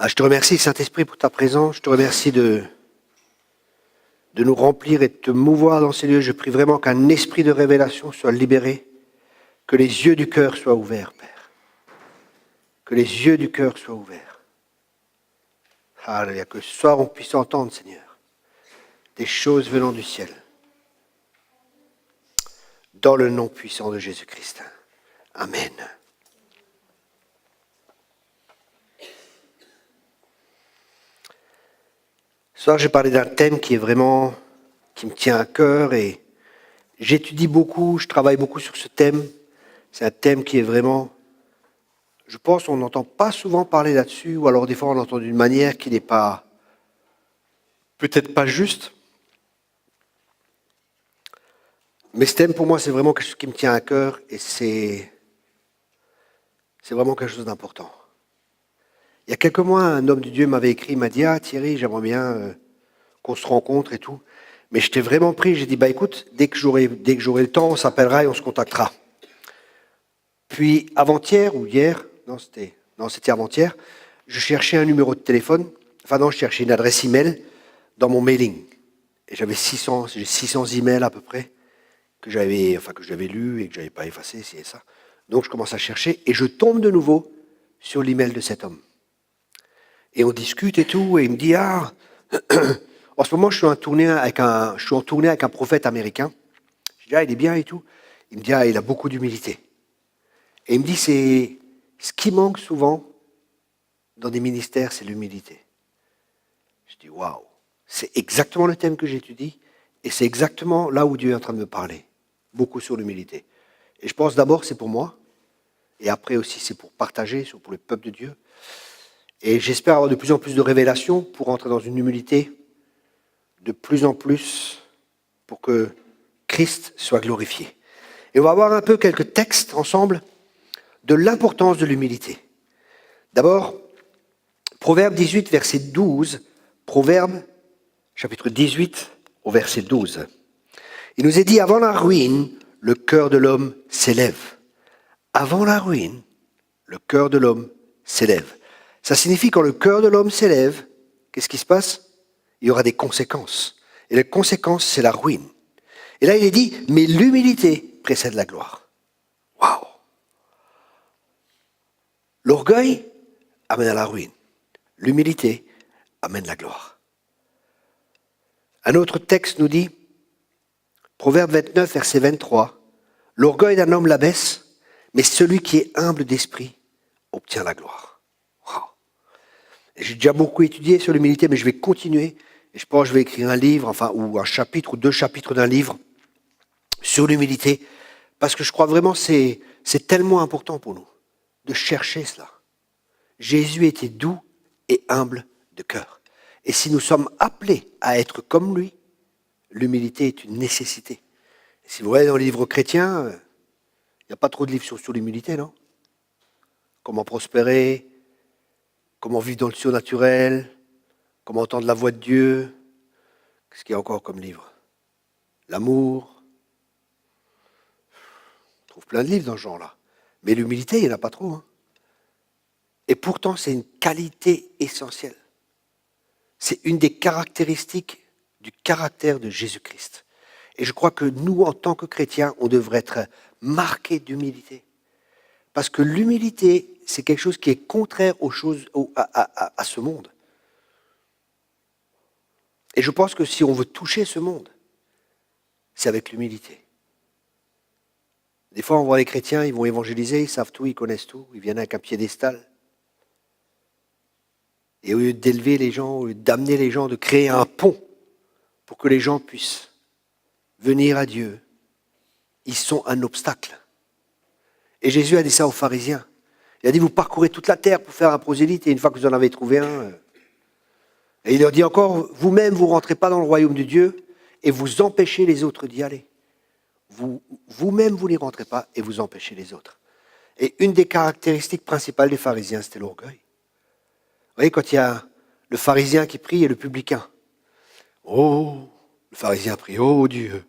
Je te remercie, Saint-Esprit, pour ta présence. Je te remercie de nous remplir et de te mouvoir dans ces lieux. Je prie vraiment qu'un esprit de révélation soit libéré, que les yeux du cœur soient ouverts, Père. Que les yeux du cœur soient ouverts. Alléluia. Que ce soir on puisse entendre, Seigneur, des choses venant du ciel. Dans le nom puissant de Jésus-Christ. Amen. Ce soir, j'ai parlé d'un thème qui me tient à cœur et j'étudie beaucoup, je travaille beaucoup sur ce thème. C'est un thème qui est vraiment, je pense qu'on n'entend pas souvent parler là-dessus, ou alors des fois on l'entend d'une manière qui n'est pas, peut-être pas juste. Mais ce thème pour moi, c'est vraiment quelque chose qui me tient à cœur et c'est vraiment quelque chose d'important. Il y a quelques mois, un homme de Dieu m'avait écrit, il m'a dit « Ah Thierry, j'aimerais bien qu'on se rencontre et tout. » Mais j'étais vraiment pris, j'ai dit « Bah écoute, dès que j'aurai le temps, on s'appellera et on se contactera. » Puis avant-hier ou hier, c'était avant-hier, je cherchais un numéro de téléphone, je cherchais une adresse email dans mon mailing. Et j'ai 600 emails à peu près que j'avais lus et que je n'avais pas effacé, c'est ça. Donc je commence à chercher et je tombe de nouveau sur l'email de cet homme. Et on discute et tout, et il me dit « Ah, en ce moment je suis en tournée avec un prophète américain. » Je dis « Ah, il est bien et tout. » Il me dit « Ah, il a beaucoup d'humilité. » Et il me dit « C'est ce qui manque souvent dans des ministères, c'est l'humilité. » Je dis « Waouh, c'est exactement le thème que j'étudie, et c'est exactement là où Dieu est en train de me parler. Beaucoup sur l'humilité. » Et je pense d'abord c'est pour moi, et après aussi c'est pour partager, pour le peuple de Dieu. Et j'espère avoir de plus en plus de révélations pour entrer dans une humilité de plus en plus pour que Christ soit glorifié. Et on va voir un peu quelques textes ensemble de l'importance de l'humilité. D'abord, Proverbe 18, verset 12. Proverbe, chapitre 18, au verset 12. Il nous est dit, avant la ruine, le cœur de l'homme s'élève. Avant la ruine, le cœur de l'homme s'élève. Ça signifie quand le cœur de l'homme s'élève, qu'est-ce qui se passe? Il y aura des conséquences. Et les conséquences, c'est la ruine. Et là, il est dit, mais l'humilité précède la gloire. Waouh! L'orgueil amène à la ruine. L'humilité amène la gloire. Un autre texte nous dit, Proverbe 29, verset 23, l'orgueil d'un homme l'abaisse, mais celui qui est humble d'esprit obtient la gloire. J'ai déjà beaucoup étudié sur l'humilité, mais je vais continuer. Et je pense que je vais écrire un livre, ou un chapitre, ou 2 chapitres d'un livre sur l'humilité, parce que je crois vraiment que c'est tellement important pour nous de chercher cela. Jésus était doux et humble de cœur. Et si nous sommes appelés à être comme lui, l'humilité est une nécessité. Et si vous voyez dans les livres chrétiens, il n'y a pas trop de livres sur l'humilité, non? Comment prospérer, comment vivre dans le surnaturel, comment entendre la voix de Dieu. Qu'est-ce qu'il y a encore comme livre? L'amour. On trouve plein de livres dans ce genre-là. Mais l'humilité, il n'y en a pas trop. Hein. Et pourtant, c'est une qualité essentielle. C'est une des caractéristiques du caractère de Jésus-Christ. Et je crois que nous, en tant que chrétiens, on devrait être marqués d'humilité. Parce que l'humilité, c'est quelque chose qui est contraire aux choses, à ce monde. Et je pense que si on veut toucher ce monde, c'est avec l'humilité. Des fois, on voit les chrétiens, ils vont évangéliser, ils savent tout, ils connaissent tout, ils viennent avec un piédestal. Et au lieu d'élever les gens, au lieu d'amener les gens, de créer un pont pour que les gens puissent venir à Dieu, ils sont un obstacle. Et Jésus a dit ça aux pharisiens. Il a dit, vous parcourez toute la terre pour faire un prosélyte, et une fois que vous en avez trouvé un, et il leur dit encore, vous-même, vous ne rentrez pas dans le royaume de Dieu, et vous empêchez les autres d'y aller. Vous-même, vous n'y rentrez pas, et vous empêchez les autres. Et une des caractéristiques principales des pharisiens, c'était l'orgueil. Vous voyez, quand il y a le pharisien qui prie et le publicain. Oh, le pharisien prie, oh Dieu,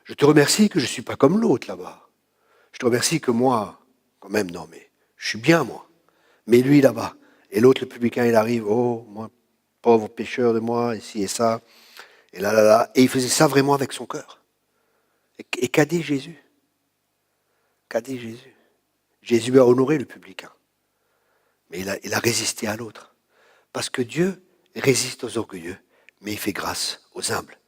je te remercie que je ne suis pas comme l'autre là-bas. Je te remercie que moi, quand même, non, mais je suis bien moi. Mais lui là-bas, Et l'autre, le publicain, il arrive, oh, moi, pauvre pécheur de moi, ici et ça, et là, là, là. Et il faisait ça vraiment avec son cœur. Et qu'a dit Jésus? Qu'a dit Jésus? Jésus a honoré le publicain. Mais il a résisté à l'autre. Parce que Dieu résiste aux orgueilleux, mais il fait grâce aux humbles.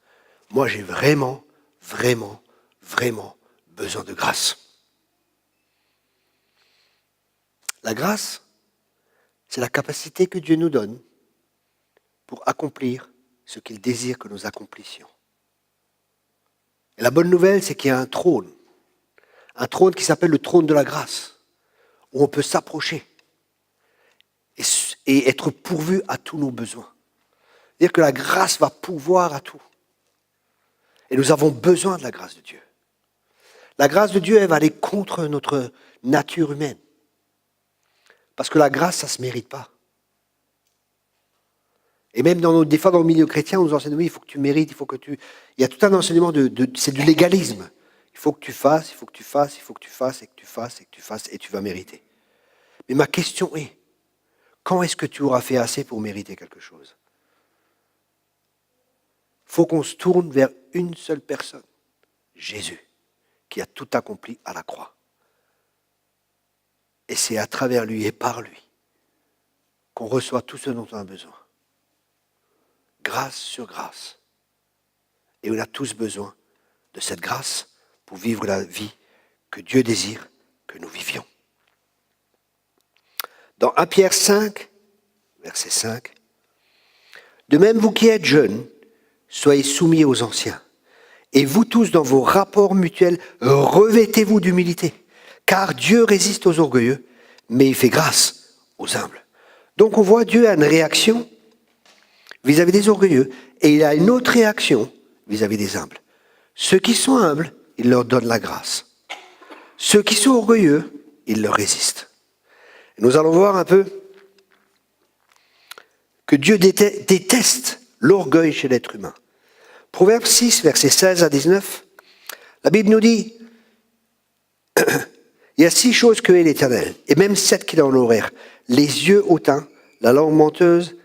Moi, j'ai vraiment, vraiment, vraiment besoin de grâce. La grâce, c'est la capacité que Dieu nous donne pour accomplir ce qu'il désire que nous accomplissions. Et la bonne nouvelle, c'est qu'il y a un trône qui s'appelle le trône de la grâce, où on peut s'approcher et être pourvu à tous nos besoins. C'est-à-dire que la grâce va pourvoir à tout. Et nous avons besoin de la grâce de Dieu. La grâce de Dieu, elle va aller contre notre nature humaine. Parce que la grâce, ça ne se mérite pas. Et même des fois dans le milieu chrétien, on nous enseigne, oui, il faut que tu mérites, il faut que tu... Il y a tout un enseignement, c'est du légalisme. Il faut que tu fasses, il faut que tu fasses, il faut que tu fasses, et que tu fasses, et que tu fasses, et tu vas mériter. Mais ma question est, quand est-ce que tu auras fait assez pour mériter quelque chose? Il faut qu'on se tourne vers une seule personne, Jésus, qui a tout accompli à la croix. Et c'est à travers lui et par lui qu'on reçoit tout ce dont on a besoin. Grâce sur grâce. Et on a tous besoin de cette grâce pour vivre la vie que Dieu désire que nous vivions. Dans 1 Pierre 5, verset 5, « De même vous qui êtes jeunes, soyez soumis aux anciens. Et vous tous, dans vos rapports mutuels, revêtez-vous d'humilité. Car Dieu résiste aux orgueilleux, mais il fait grâce aux humbles. » Donc on voit Dieu a une réaction vis-à-vis des orgueilleux, et il a une autre réaction vis-à-vis des humbles. Ceux qui sont humbles, il leur donne la grâce. Ceux qui sont orgueilleux, il leur résiste. Et nous allons voir un peu que Dieu déteste l'orgueil chez l'être humain. Proverbe 6, versets 16 à 19, la Bible nous dit, il y a 6 choses que hait l'Éternel, et même 7 qu'il en honoraire. Les yeux hautains, la langue menteuse,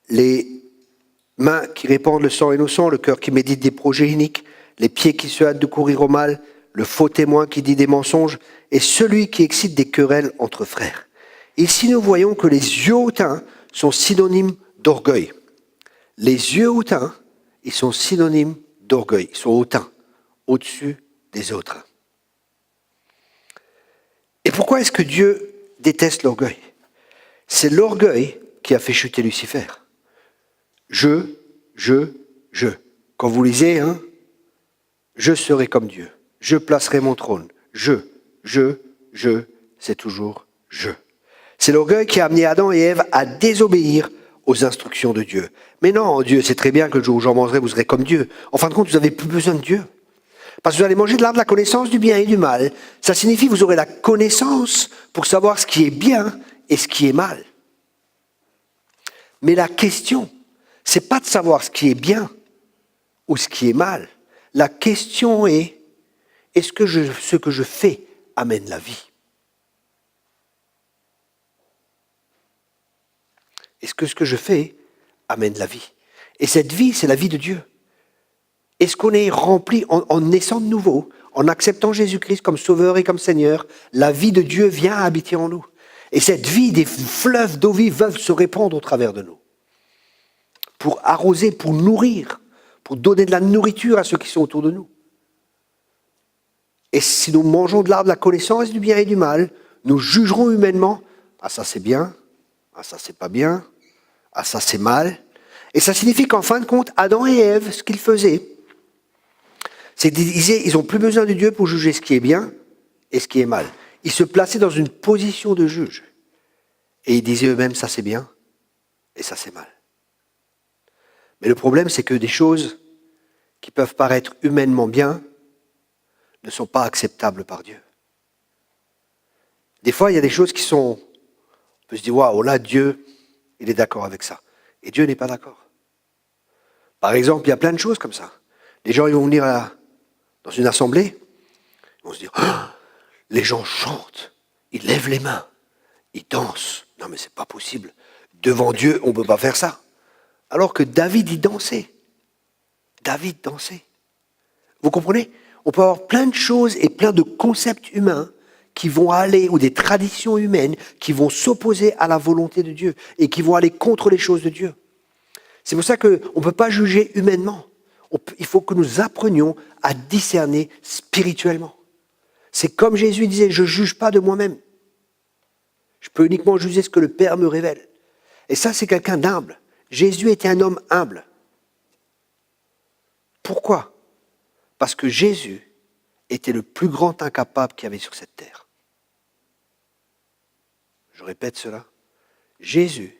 les mains qui répandent le sang innocent, le cœur qui médite des projets iniques, les pieds qui se hâtent de courir au mal, le faux témoin qui dit des mensonges, et celui qui excite des querelles entre frères. Ici, nous voyons que les yeux hautains sont synonymes d'orgueil. Les yeux hautains, ils sont synonymes d'orgueil. Ils sont hautains, au-dessus des autres. Et pourquoi est-ce que Dieu déteste l'orgueil? C'est l'orgueil qui a fait chuter Lucifer. Je. Quand vous lisez, je serai comme Dieu. Je placerai mon trône. C'est toujours je. C'est l'orgueil qui a amené Adam et Ève à désobéir aux instructions de Dieu. Mais non, Dieu sait très bien que le jour où j'en mangerai, vous serez comme Dieu. En fin de compte, vous n'avez plus besoin de Dieu. Parce que vous allez manger de l'arbre de la connaissance du bien et du mal. Ça signifie que vous aurez la connaissance pour savoir ce qui est bien et ce qui est mal. Mais la question, c'est pas de savoir ce qui est bien ou ce qui est mal. La question est, est-ce que ce que je fais amène la vie? Est-ce que ce que je fais amène la vie? Et cette vie, c'est la vie de Dieu. Est-ce qu'on est rempli en naissant de nouveau, en acceptant Jésus-Christ comme Sauveur et comme Seigneur? La vie de Dieu vient habiter en nous. Et cette vie, des fleuves d'eau vive peuvent se répandre au travers de nous. Pour arroser, pour nourrir, pour donner de la nourriture à ceux qui sont autour de nous. Et si nous mangeons de l'arbre de la connaissance du bien et du mal, nous jugerons humainement, ah ça c'est bien, ah ça c'est pas bien, ah ça c'est mal. Et ça signifie qu'en fin de compte, Adam et Ève, ce qu'ils faisaient, c'est qu'ils disaient, ils n'ont plus besoin de Dieu pour juger ce qui est bien et ce qui est mal. Ils se plaçaient dans une position de juge. Et ils disaient eux-mêmes, ça c'est bien et ça c'est mal. Mais le problème, c'est que des choses qui peuvent paraître humainement bien ne sont pas acceptables par Dieu. Des fois, il y a des choses qui sont... On peut se dire, waouh, là, Dieu, il est d'accord avec ça. Et Dieu n'est pas d'accord. Par exemple, il y a plein de choses comme ça. Les gens, ils vont venir dans une assemblée, ils vont se dire, oh, les gens chantent, ils lèvent les mains, ils dansent. Non mais c'est pas possible. Devant Dieu, on ne peut pas faire ça. Alors que David y dansait. David dansait. Vous comprenez? On peut avoir plein de choses et plein de concepts humains qui vont aller, ou des traditions humaines qui vont s'opposer à la volonté de Dieu et qui vont aller contre les choses de Dieu. C'est pour ça qu'on ne peut pas juger humainement. Il faut que nous apprenions à discerner spirituellement. C'est comme Jésus disait, je ne juge pas de moi-même. Je peux uniquement juger ce que le Père me révèle. Et ça, c'est quelqu'un d'humble. Jésus était un homme humble. Pourquoi? Parce que Jésus était le plus grand incapable qu'il y avait sur cette terre. Je répète cela. Jésus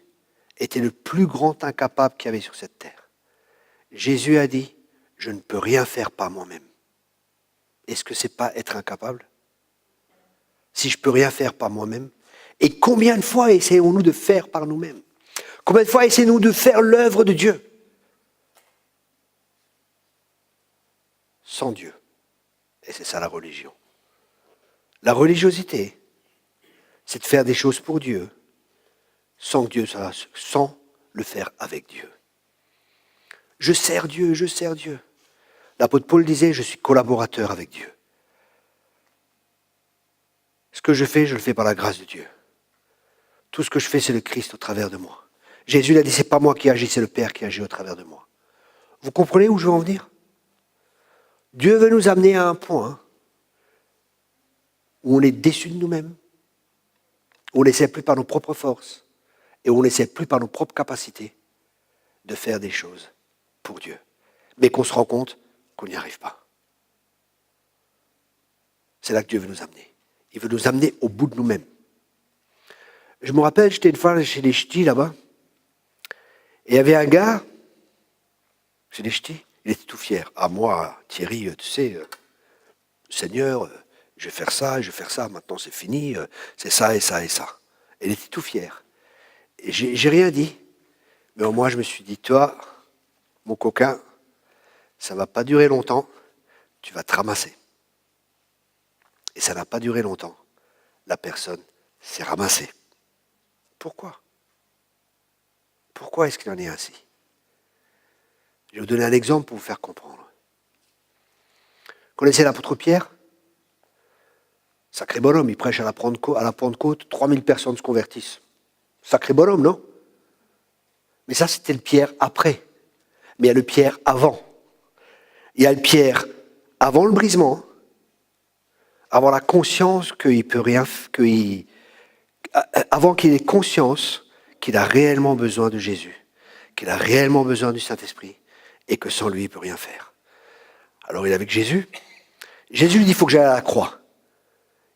était le plus grand incapable qu'il y avait sur cette terre. Jésus a dit, je ne peux rien faire par moi-même. Est-ce que c'est pas être incapable? Si je peux rien faire par moi-même, et combien de fois essayons-nous de faire par nous-mêmes? Combien de fois essayons-nous de faire l'œuvre de Dieu sans Dieu? Et c'est ça la religion. La religiosité, c'est de faire des choses pour Dieu, sans Dieu, sans le faire avec Dieu. Je sers Dieu, je sers Dieu. L'apôtre Paul disait, je suis collaborateur avec Dieu. Ce que je le fais par la grâce de Dieu. Tout ce que je fais, c'est le Christ au travers de moi. Jésus l'a dit, c'est pas moi qui agis, c'est le Père qui agit au travers de moi. Vous comprenez où je veux en venir? Dieu veut nous amener à un point où on est déçu de nous-mêmes, où on n'essaie plus par nos propres forces et où on n'essaie plus par nos propres capacités de faire des choses pour Dieu. Mais qu'on se rend compte qu'on n'y arrive pas. C'est là que Dieu veut nous amener. Il veut nous amener au bout de nous-mêmes. Je me rappelle, j'étais une fois chez les ch'tis là-bas, et il y avait un gars, chez les ch'tis, il était tout fier. Ah moi, Thierry, tu sais, Seigneur, je vais faire ça, maintenant c'est fini, c'est ça et ça et ça. Et il était tout fier. Et j'ai rien dit, mais au moins je me suis dit, toi, mon coquin, ça ne va pas durer longtemps, tu vas te ramasser. Et ça n'a pas duré longtemps. La personne s'est ramassée. Pourquoi? Pourquoi est-ce qu'il en est ainsi? Je vais vous donner un exemple pour vous faire comprendre. Vous connaissez l'apôtre Pierre? Sacré bonhomme, il prêche à la Pentecôte, 3000 personnes se convertissent. Sacré bonhomme, non? Mais ça, c'était le Pierre après. Mais il y a le Pierre avant. Il y a le Pierre avant le brisement, avant la conscience qu'il peut rien, avant qu'il ait conscience qu'il a réellement besoin de Jésus, qu'il a réellement besoin du Saint-Esprit, et que sans lui, il ne peut rien faire. Alors il est avec Jésus. Jésus lui dit, il faut que j'aille à la croix.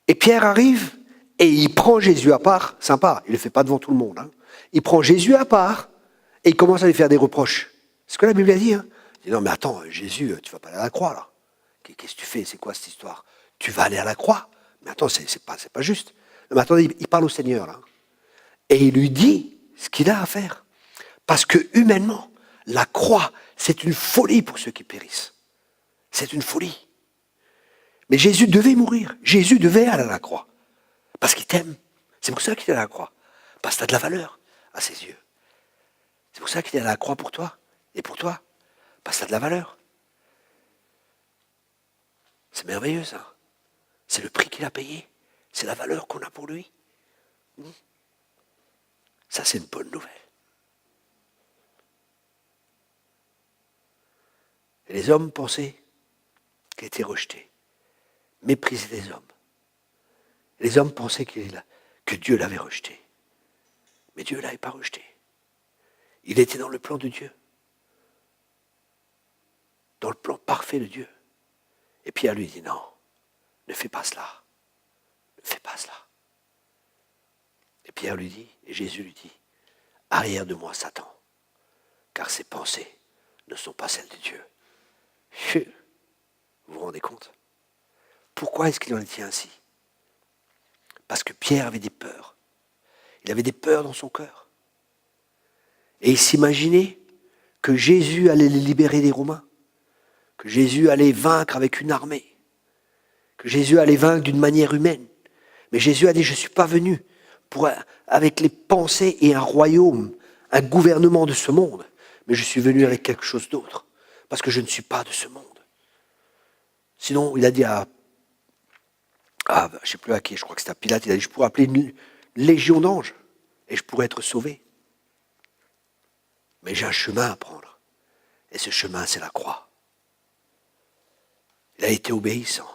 Et Pierre arrive, et il prend Jésus à part, sympa, il ne le fait pas devant tout le monde. Hein. Il prend Jésus à part, et il commence à lui faire des reproches. C'est ce que la Bible a dit. Hein. Il dit, non mais attends, Jésus, tu ne vas pas aller à la croix là. Qu'est-ce que tu fais? C'est quoi cette histoire? Tu vas aller à la croix? Mais attends, c'est pas juste. Non, mais attendez, il parle au Seigneur là. Et il lui dit ce qu'il a à faire. Parce que humainement, la croix, c'est une folie pour ceux qui périssent. C'est une folie. Mais Jésus devait mourir. Jésus devait aller à la croix. Parce qu'il t'aime. C'est pour ça qu'il est à la croix. Parce que tu as de la valeur à ses yeux. C'est pour ça qu'il est à la croix pour toi. Et pour toi. Parce que tu as de la valeur. C'est merveilleux ça. C'est le prix qu'il a payé. C'est la valeur qu'on a pour lui. Ça, c'est une bonne nouvelle. Et les hommes pensaient qu'il était rejeté, méprisé des hommes. Les hommes pensaient que Dieu l'avait rejeté. Mais Dieu ne l'avait pas rejeté. Il était dans le plan de Dieu. Dans le plan parfait de Dieu. Et Pierre lui dit, non, ne fais pas cela. Ne fais pas cela. Et Pierre lui dit, et Jésus lui dit, arrière de moi, Satan, car ces pensées ne sont pas celles de Dieu. Vous vous rendez compte? Pourquoi est-ce qu'il en était ainsi? Parce que Pierre avait des peurs. Il avait des peurs dans son cœur. Et il s'imaginait que Jésus allait les libérer des Romains, que Jésus allait vaincre avec une armée, que Jésus allait vaincre d'une manière humaine. Mais Jésus a dit, je ne suis pas venu avec les pensées et un royaume, un gouvernement de ce monde. Mais je suis venu avec quelque chose d'autre, parce que je ne suis pas de ce monde. Sinon, il a dit je ne sais plus à qui, je crois que c'était à Pilate, il a dit, je pourrais appeler une légion d'anges, et je pourrais être sauvé. Mais j'ai un chemin à prendre, et ce chemin, c'est la croix. Il a été obéissant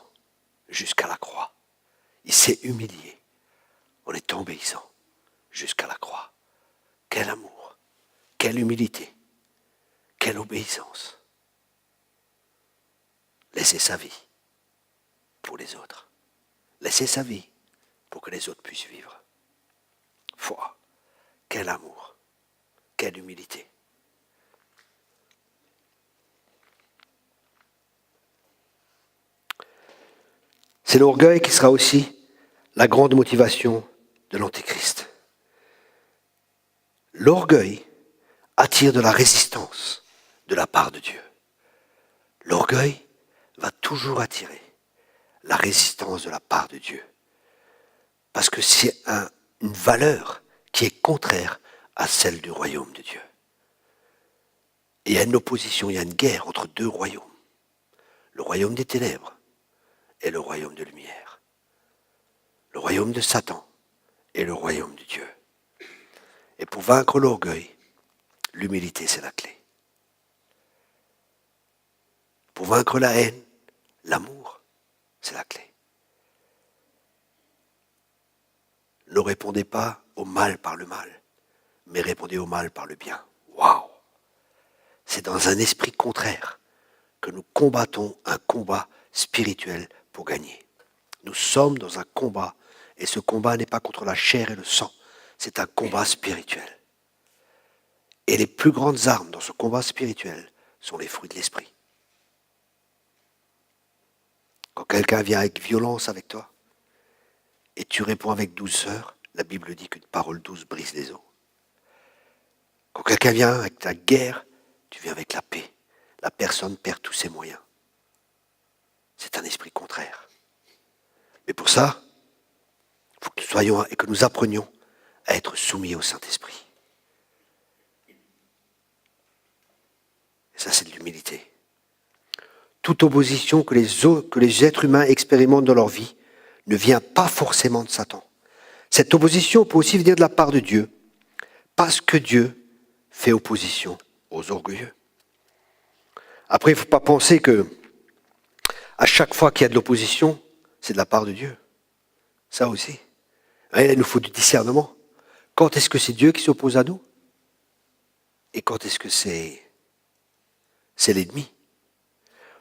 jusqu'à la croix. Il s'est humilié en étant obéissant jusqu'à la croix. Quel amour, quelle humilité, quelle obéissance. Laisser sa vie pour les autres. Laisser sa vie pour que les autres puissent vivre. Foi, quel amour, quelle humilité. C'est l'orgueil qui sera aussi la grande motivation de l'Antéchrist. L'orgueil attire de la résistance de la part de Dieu. L'orgueil va toujours attirer la résistance de la part de Dieu. Parce que c'est une valeur qui est contraire à celle du royaume de Dieu. Et il y a une opposition, il y a une guerre entre deux royaumes. Le royaume des ténèbres et le royaume de lumière. Le royaume de Satan et le royaume de Dieu. Et pour vaincre l'orgueil, l'humilité, c'est la clé. Pour vaincre la haine, l'amour, c'est la clé. Ne répondez pas au mal par le mal, mais répondez au mal par le bien. Waouh! C'est dans un esprit contraire que nous combattons un combat spirituel pour gagner. Nous sommes dans un combat, et ce combat n'est pas contre la chair et le sang, c'est un combat spirituel. Et les plus grandes armes dans ce combat spirituel sont les fruits de l'esprit. Quand quelqu'un vient avec violence avec toi, et tu réponds avec douceur, la Bible dit qu'une parole douce brise les os. Quand quelqu'un vient avec la guerre, tu viens avec la paix. La personne perd tous ses moyens. C'est un esprit contraire. Mais pour ça, il faut que nous soyons et que nous apprenions à être soumis au Saint-Esprit. Et ça, c'est de l'humilité. Toute opposition que les êtres humains expérimentent dans leur vie ne vient pas forcément de Satan. Cette opposition peut aussi venir de la part de Dieu, parce que Dieu fait opposition aux orgueilleux. Après, il ne faut pas penser que à chaque fois qu'il y a de l'opposition, c'est de la part de Dieu. Ça aussi. Il nous faut du discernement. Quand est-ce que c'est Dieu qui s'oppose à nous? Et quand est-ce que c'est l'ennemi?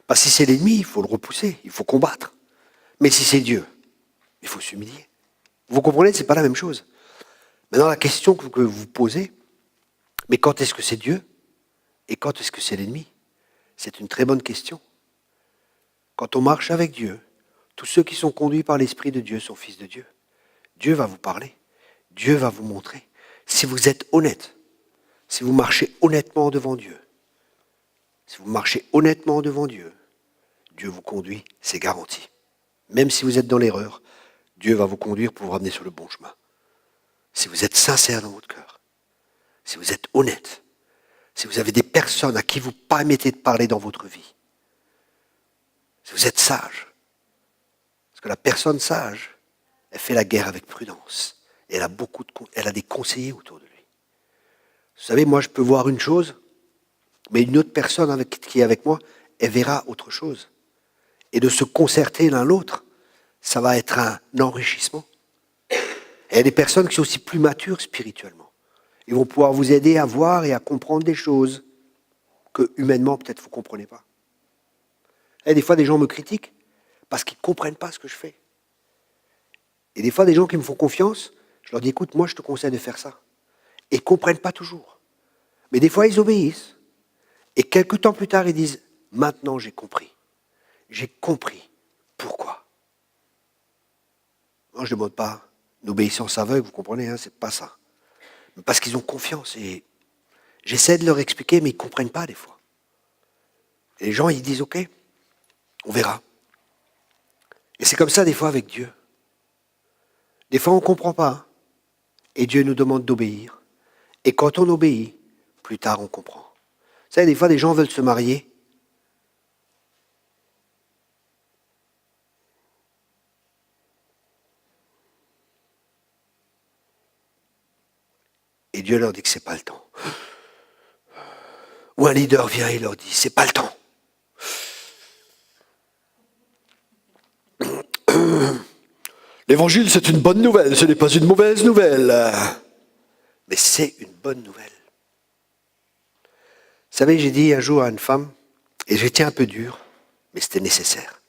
Parce que si c'est l'ennemi, il faut le repousser, il faut combattre. Mais si c'est Dieu, il faut s'humilier. Vous comprenez, ce n'est pas la même chose. Maintenant, la question que vous posez, mais quand est-ce que c'est Dieu et quand est-ce que c'est l'ennemi? C'est une très bonne question. Quand on marche avec Dieu, tous ceux qui sont conduits par l'Esprit de Dieu sont fils de Dieu. Dieu va vous parler. Dieu va vous montrer. Si vous êtes honnête, si vous marchez honnêtement devant Dieu, si vous marchez honnêtement devant Dieu, Dieu vous conduit, c'est garanti. Même si vous êtes dans l'erreur, Dieu va vous conduire pour vous ramener sur le bon chemin. Si vous êtes sincère dans votre cœur, si vous êtes honnête, si vous avez des personnes à qui vous permettez de parler dans votre vie, si vous êtes sage, parce que la personne sage, elle fait la guerre avec prudence. Et elle a des conseillers autour de lui. Vous savez, moi je peux voir une chose, mais une autre personne qui est avec moi, elle verra autre chose. Et de se concerter l'un l'autre, ça va être un enrichissement. Et il y a des personnes qui sont aussi plus matures spirituellement. Ils vont pouvoir vous aider à voir et à comprendre des choses que humainement peut-être vous ne comprenez pas. Et des fois des gens me critiquent parce qu'ils ne comprennent pas ce que je fais. Et des fois des gens qui me font confiance, je leur dis écoute, moi je te conseille de faire ça. Et ils ne comprennent pas toujours. Mais des fois ils obéissent. Et quelques temps plus tard ils disent maintenant j'ai compris. J'ai compris pourquoi. Moi je ne demande pas une obéissance aveugle, vous comprenez, hein, c'est pas ça. Mais parce qu'ils ont confiance et j'essaie de leur expliquer mais ils ne comprennent pas des fois. Et les gens ils disent ok, on verra. Et c'est comme ça des fois avec Dieu. Des fois on ne comprend pas. Et Dieu nous demande d'obéir. Et quand on obéit, plus tard on comprend. Vous savez, des fois, des gens veulent se marier. Et Dieu leur dit que c'est pas le temps. Ou un leader vient et leur dit, c'est pas le temps. L'évangile, c'est une bonne nouvelle, ce n'est pas une mauvaise nouvelle. Mais c'est une bonne nouvelle. Vous savez, j'ai dit un jour à une femme, et j'étais un peu dur, mais c'était nécessaire.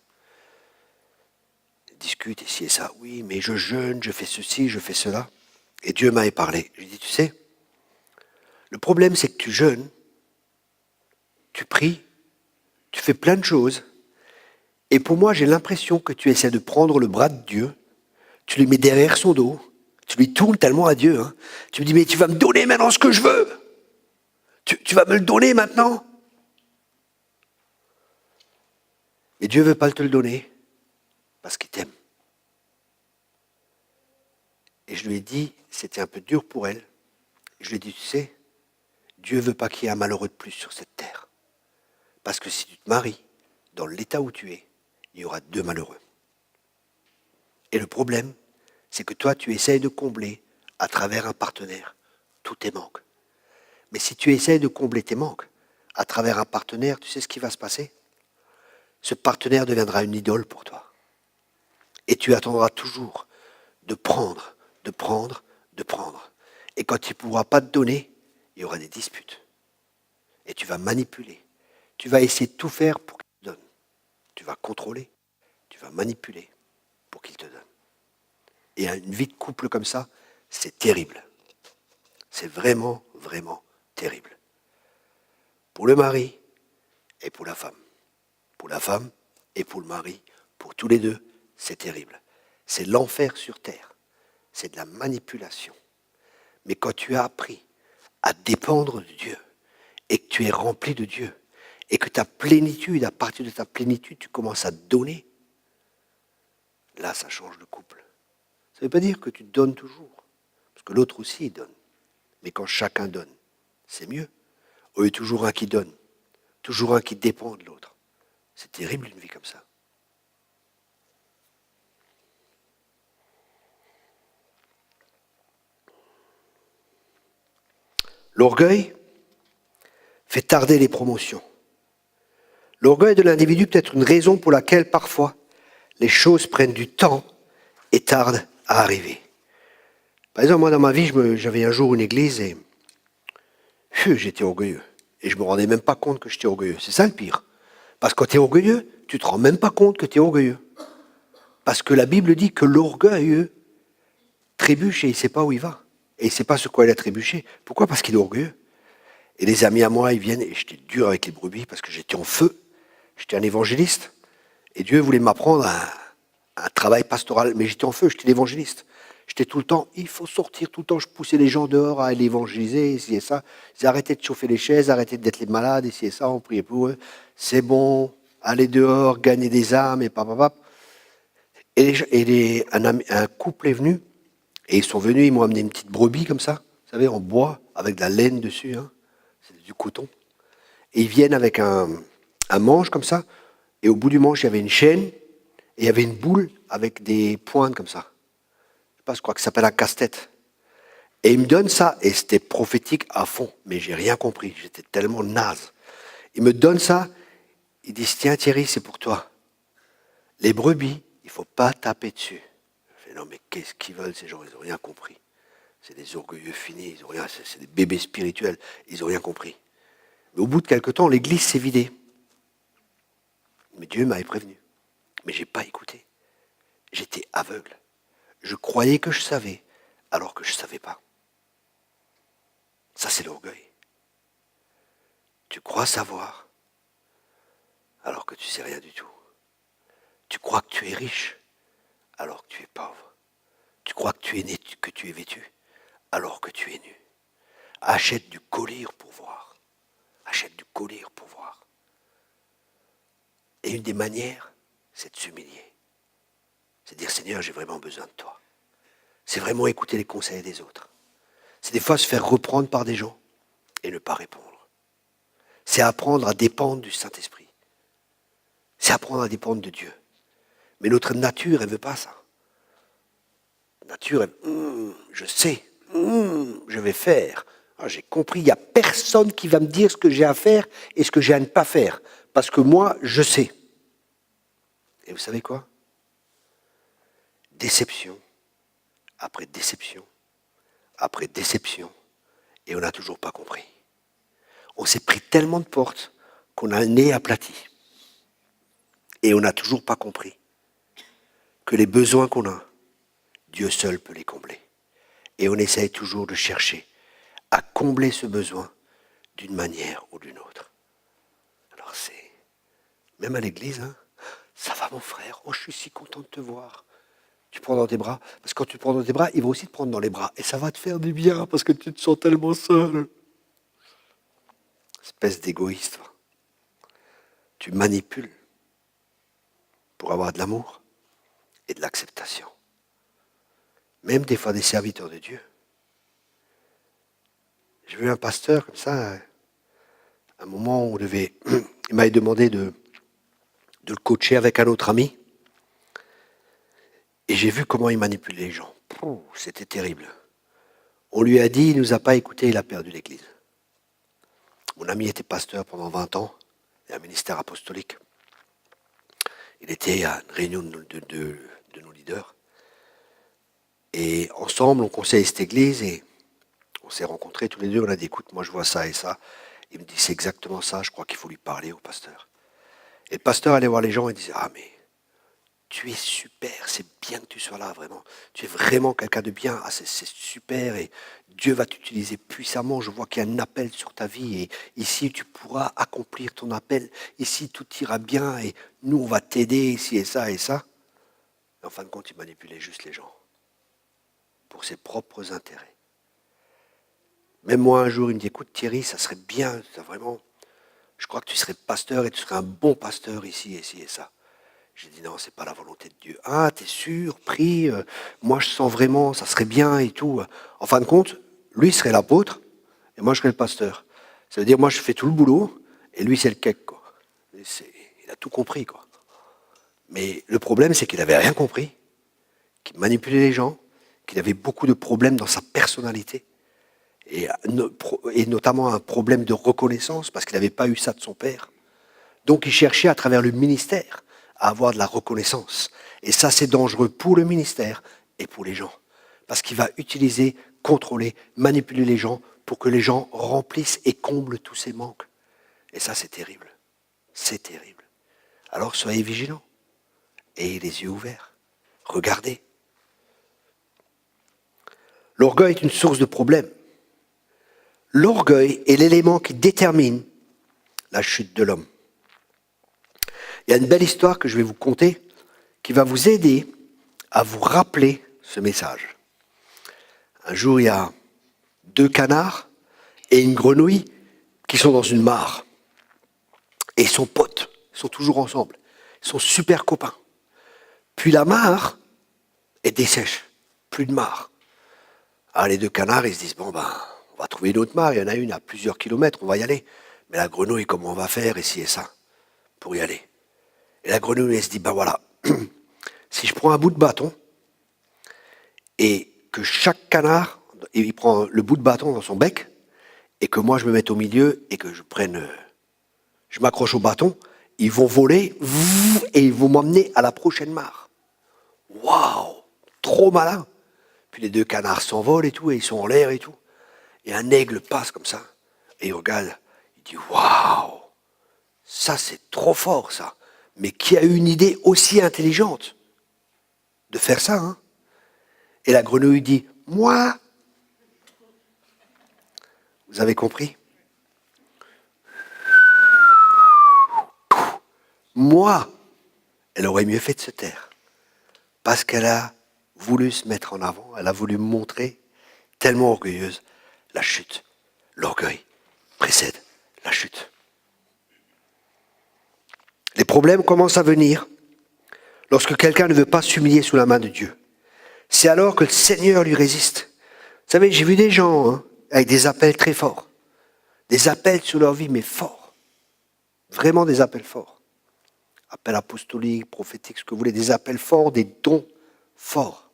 Elle discute ici et ça. Oui, mais je jeûne, je fais ceci, je fais cela. Et Dieu m'avait parlé. Je lui ai dit, tu sais, le problème c'est que tu jeûnes, tu pries, tu fais plein de choses. Et pour moi, j'ai l'impression que tu essaies de prendre le bras de Dieu, tu le mets derrière son dos, tu lui tournes tellement à Dieu. Hein. Tu me dis, mais tu vas me donner maintenant ce que je veux. Tu vas me le donner maintenant. Mais Dieu ne veut pas te le donner parce qu'il t'aime. Et je lui ai dit, c'était un peu dur pour elle. Je lui ai dit, tu sais, Dieu ne veut pas qu'il y ait un malheureux de plus sur cette terre. Parce que si tu te maries, dans l'état où tu es, il y aura 2 malheureux. Et le problème, c'est que toi, tu essayes de combler à travers un partenaire tous tes manques. Mais si tu essayes de combler tes manques à travers un partenaire, tu sais ce qui va se passer? Ce partenaire deviendra une idole pour toi. Et tu attendras toujours de prendre, de prendre, de prendre. Et quand il ne pourra pas te donner, il y aura des disputes. Et tu vas manipuler. Tu vas essayer de tout faire pour qu'il te donne. Tu vas contrôler. Tu vas manipuler pour qu'il te donne. Et une vie de couple comme ça, c'est terrible. C'est vraiment, vraiment terrible. Pour le mari et pour la femme. Pour la femme et pour le mari, pour tous les deux, c'est terrible. C'est l'enfer sur terre. C'est de la manipulation. Mais quand tu as appris à dépendre de Dieu et que tu es rempli de Dieu et que ta plénitude, à partir de ta plénitude, tu commences à donner, là, ça change de couple. Ça ne veut pas dire que tu donnes toujours, parce que l'autre aussi, il donne. Mais quand chacun donne, c'est mieux. Au lieu de toujours un qui donne, toujours un qui dépend de l'autre. C'est terrible une vie comme ça. L'orgueil fait tarder les promotions. L'orgueil de l'individu peut être une raison pour laquelle parfois les choses prennent du temps et tardent à arriver. Par exemple, moi dans ma vie, j'avais un jour une église et j'étais orgueilleux. Et je ne me rendais même pas compte que j'étais orgueilleux. C'est ça le pire. Parce que quand tu es orgueilleux, tu ne te rends même pas compte que tu es orgueilleux. Parce que la Bible dit que l'orgueilleux trébuche et il ne sait pas où il va. Et il ne sait pas sur quoi il a trébuché. Pourquoi? Parce qu'il est orgueilleux. Et les amis à moi, ils viennent, et j'étais dur avec les brebis parce que j'étais en feu. J'étais un évangéliste. Et Dieu voulait m'apprendre un travail pastoral. Mais j'étais en feu, j'étais l'évangéliste. J'étais tout le temps, il faut sortir tout le temps. Je poussais les gens dehors à aller évangéliser, ici et ça. Ils arrêtaient de chauffer les chaises, arrêtaient d'être les malades, ici et ça. On priait pour eux. C'est bon, aller dehors, gagner des âmes, et papa. Et un couple est venu, et ils sont venus, ils m'ont amené une petite brebis comme ça, vous savez, en bois, avec de la laine dessus, hein. C'est du coton. Et ils viennent avec un manche comme ça, et au bout du manche, il y avait une chaîne, et il y avait une boule avec des pointes comme ça. Je sais pas, je crois que ça s'appelle un casse-tête. Et ils me donnent ça, et c'était prophétique à fond, mais j'ai rien compris, j'étais tellement naze. Ils me donnent ça, ils disent, tiens Thierry, c'est pour toi. Les brebis, il ne faut pas taper dessus. Je fais, non mais qu'est-ce qu'ils veulent ces gens? Ils n'ont rien compris. C'est des orgueilleux finis, ils ont rien, c'est des bébés spirituels, ils n'ont rien compris. Mais au bout de quelque temps, l'église s'est vidée. Mais Dieu m'avait prévenu. Mais je n'ai pas écouté. J'étais aveugle. Je croyais que je savais, alors que je ne savais pas. Ça, c'est l'orgueil. Tu crois savoir, alors que tu ne sais rien du tout. Tu crois que tu es riche, alors que tu es pauvre. Tu crois que tu es né, que tu es vêtu, alors que tu es nu. Achète du collier pour voir. Achète du collier pour voir. Et une des manières, c'est de s'humilier. C'est de dire, Seigneur, j'ai vraiment besoin de toi. C'est vraiment écouter les conseils des autres. C'est des fois se faire reprendre par des gens et ne pas répondre. C'est apprendre à dépendre du Saint-Esprit. C'est apprendre à dépendre de Dieu. Mais notre nature, elle ne veut pas ça. La nature, elle, je sais, je vais faire. Ah, j'ai compris, il n'y a personne qui va me dire ce que j'ai à faire et ce que j'ai à ne pas faire. Parce que moi, je sais. Et vous savez quoi? Déception, après déception, après déception. Et on n'a toujours pas compris. On s'est pris tellement de portes qu'on a le nez aplati. Et on n'a toujours pas compris que les besoins qu'on a, Dieu seul peut les combler. Et on essaye toujours de chercher à combler ce besoin d'une manière ou d'une autre. Alors c'est, même à l'église, hein, ça va mon frère, oh je suis si content de te voir. Tu prends dans tes bras, parce que quand tu prends dans tes bras, il va aussi te prendre dans les bras. Et ça va te faire du bien, parce que tu te sens tellement seul. Espèce d'égoïste. Tu manipules pour avoir de l'amour et de l'acceptation. Même des fois des serviteurs de Dieu. J'ai vu un pasteur comme ça, à un moment où il m'avait demandé de le coacher avec un autre ami. Et j'ai vu comment il manipulait les gens. C'était terrible. On lui a dit, il ne nous a pas écoutés, il a perdu l'église. Mon ami était pasteur pendant 20 ans, et un ministère apostolique. Il était à une réunion de nos leaders. Et ensemble, on conseille cette église et on s'est rencontrés tous les deux. On a dit, écoute, moi je vois ça et ça. Il me dit, c'est exactement ça, je crois qu'il faut lui parler au pasteur. Et le pasteur allait voir les gens et disait, ah mais tu es super, c'est bien que tu sois là, vraiment. Tu es vraiment quelqu'un de bien, ah, c'est super et Dieu va t'utiliser puissamment. Je vois qu'il y a un appel sur ta vie et ici tu pourras accomplir ton appel. Ici tout ira bien et nous on va t'aider ici et ça et ça. Et en fin de compte, il manipulait juste les gens pour ses propres intérêts. Même moi un jour, il me dit, écoute Thierry, ça serait bien, ça vraiment, je crois que tu serais pasteur et tu serais un bon pasteur ici et ça. J'ai dit non, c'est pas la volonté de Dieu. Ah, t'es sûr, prie, moi je sens vraiment, ça serait bien et tout. En fin de compte, lui serait l'apôtre et moi je serais le pasteur. Ça veut dire moi je fais tout le boulot et lui c'est le cake, quoi. Il a tout compris, quoi. Mais le problème c'est qu'il n'avait rien compris, qu'il manipulait les gens, qu'il avait beaucoup de problèmes dans sa personnalité et notamment un problème de reconnaissance parce qu'il n'avait pas eu ça de son père. Donc il cherchait à travers le ministère à avoir de la reconnaissance. Et ça, c'est dangereux pour le ministère et pour les gens. Parce qu'il va utiliser, contrôler, manipuler les gens pour que les gens remplissent et comblent tous ces manques. Et ça, c'est terrible. C'est terrible. Alors, soyez vigilants. Ayez les yeux ouverts. Regardez. L'orgueil est une source de problème. L'orgueil est l'élément qui détermine la chute de l'homme. Il y a une belle histoire que je vais vous conter qui va vous aider à vous rappeler ce message. Un jour, il y a 2 canards et une grenouille qui sont dans une mare. Et ils sont potes, ils sont toujours ensemble. Ils sont super copains. Puis la mare est dessèche, plus de mare. Alors les 2 canards, ils se disent, bon ben, on va trouver une autre mare. Il y en a une à plusieurs kilomètres, on va y aller. Mais la grenouille, comment on va faire ici et ça pour y aller? Et la grenouille, elle se dit, ben voilà, si je prends un bout de bâton et que chaque canard, il prend le bout de bâton dans son bec et que moi je me mette au milieu et que je m'accroche au bâton, ils vont voler et ils vont m'emmener à la prochaine mare. Waouh, trop malin. Puis les 2 canards s'envolent et tout, et ils sont en l'air et tout. Et un aigle passe comme ça et il regarde, il dit, waouh, ça c'est trop fort ça. Mais qui a eu une idée aussi intelligente de faire ça, hein? Et la grenouille dit, moi. Vous avez compris? Moi, elle aurait mieux fait de se taire. Parce qu'elle a voulu se mettre en avant, elle a voulu montrer, tellement orgueilleuse, la chute. L'orgueil précède la chute. Les problèmes commencent à venir lorsque quelqu'un ne veut pas s'humilier sous la main de Dieu. C'est alors que le Seigneur lui résiste. Vous savez, j'ai vu des gens avec des appels très forts. Des appels sur leur vie, mais forts. Vraiment des appels forts. Appels apostoliques, prophétiques, ce que vous voulez, des appels forts, des dons forts.